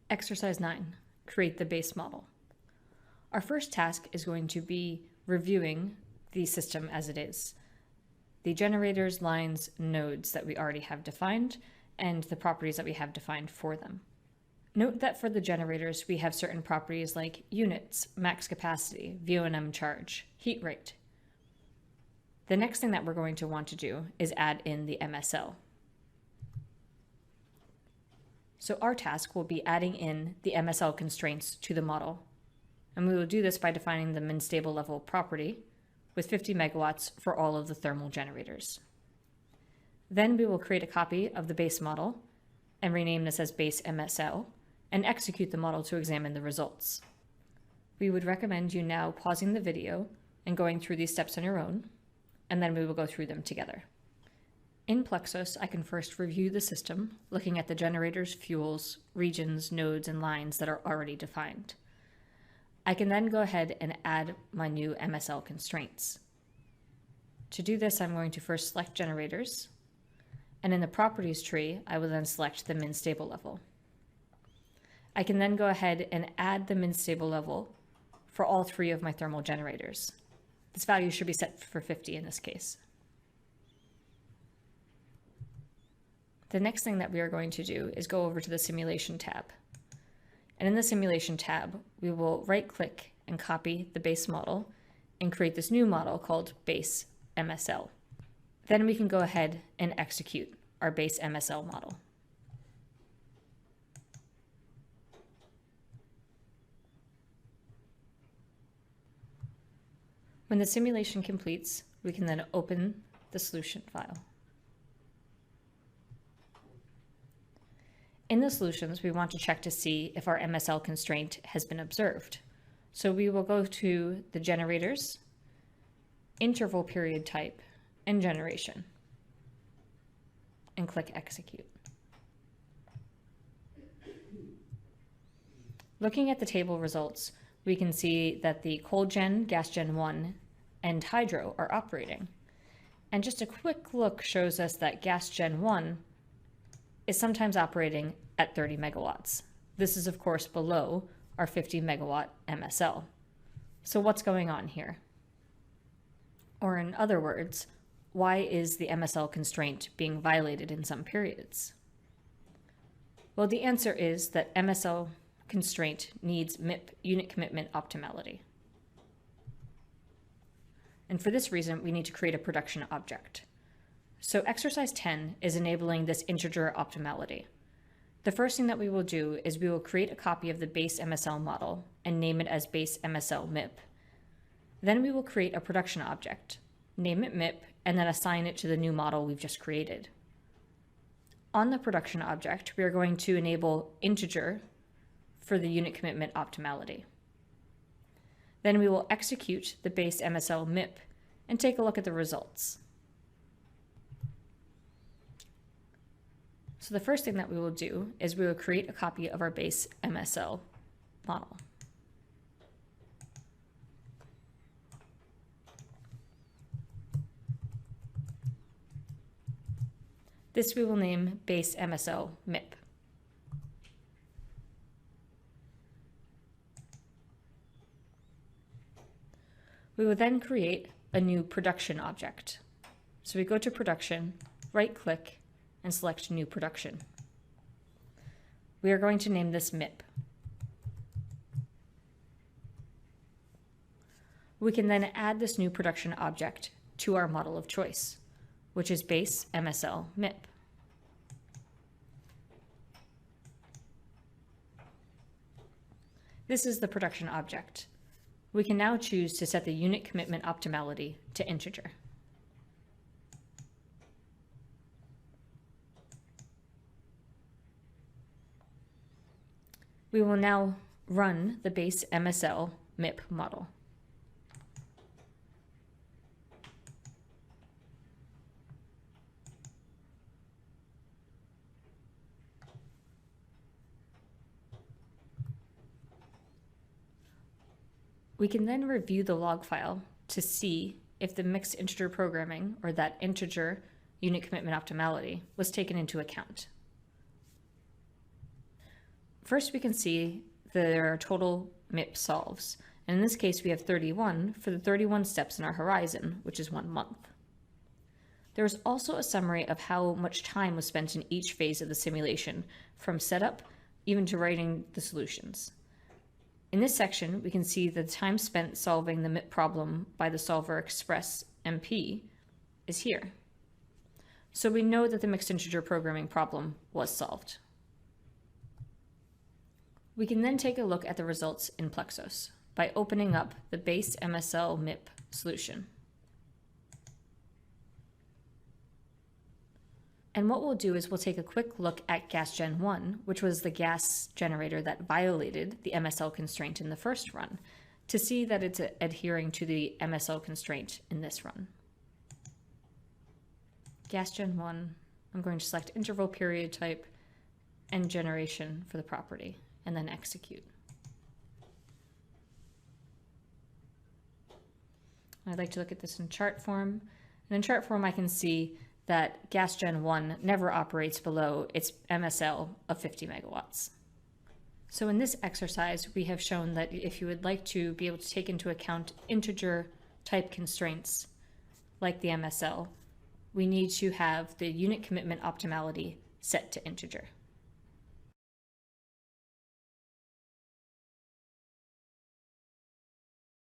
Exercise 9, create the base model. Our first task is going to be reviewing the system as it is. The generators, lines, nodes that we already have defined, and the properties that we have defined for them. Note that for the generators, we have certain properties like units, max capacity, VO&M charge, heat rate. The next thing that we're going to want to do is add in the MSL. So our task will be adding in the MSL constraints to the model. And we will do this by defining the min stable level property with 50 megawatts for all of the thermal generators. Then we will create a copy of the base model and rename this as base MSL and execute the model to examine the results. We would recommend you now pausing the video and going through these steps on your own, and then we will go through them together. In PLEXOS, I can first review the system, looking at the generators, fuels, regions, nodes, and lines that are already defined. I can then go ahead and add my new MSL constraints. To do this, I'm going to first select generators, and in the properties tree, I will then select the min stable level. I can then go ahead and add the min stable level for all three of my thermal generators. This value should be set for 50 in this case. The next thing that we are going to do is go over to the simulation tab. And in the simulation tab, we will right-click and copy the base model and create this new model called base MSL. Then we can go ahead and execute our base MSL model. When the simulation completes, we can then open the solution file. In the solutions, we want to check to see if our MSL constraint has been observed. So we will go to the generators, interval period type, and generation, and click execute. Looking at the table results, we can see that the cold gen, gas gen 1, and hydro are operating. And just a quick look shows us that gas gen 1 is sometimes operating at 30 megawatts. This is of course below our 50 megawatt MSL. So what's going on here? Or in other words, why is the MSL constraint being violated in some periods? Well, the answer is that MSL constraint needs MIP, unit commitment optimality. And for this reason, we need to create a production object. So exercise 10 is enabling this integer optimality. The first thing that we will do is we will create a copy of the base MSL model and name it as base MSL MIP. Then we will create a production object, name it MIP, and then assign it to the new model we've just created. On the production object, we are going to enable integer for the unit commitment optimality. Then we will execute the base MSL MIP and take a look at the results. So the first thing that we will do is we will create a copy of our base MSL model. This we will name base MSL MIP. We will then create a new production object. So we go to production, right-click, and select new production. We are going to name this MIP. We can then add this new production object to our model of choice, which is base MSL MIP. This is the production object. We can now choose to set the unit commitment optimality to integer. We will now run the base MSL MIP model. We can then review the log file to see if the mixed integer programming, or that integer unit commitment optimality, was taken into account. First, we can see that there are total MIP solves. And in this case, we have 31 for the 31 steps in our horizon, which is 1 month. There is also a summary of how much time was spent in each phase of the simulation, from setup even to writing the solutions. In this section, we can see the time spent solving the MIP problem by the solver Express MP is here. So we know that the mixed integer programming problem was solved. We can then take a look at the results in PLEXOS by opening up the base MSL MIP solution. And what we'll do is we'll take a quick look at gas gen 1, which was the gas generator that violated the MSL constraint in the first run, to see that it's adhering to the MSL constraint in this run. Gas gen 1, I'm going to select interval period type and generation for the property, and then execute. I'd like to look at this in chart form. And in chart form, I can see that gas gen 1 never operates below its MSL of 50 megawatts. So in this exercise, we have shown that if you would like to be able to take into account integer type constraints like the MSL, we need to have the unit commitment optimality set to integer.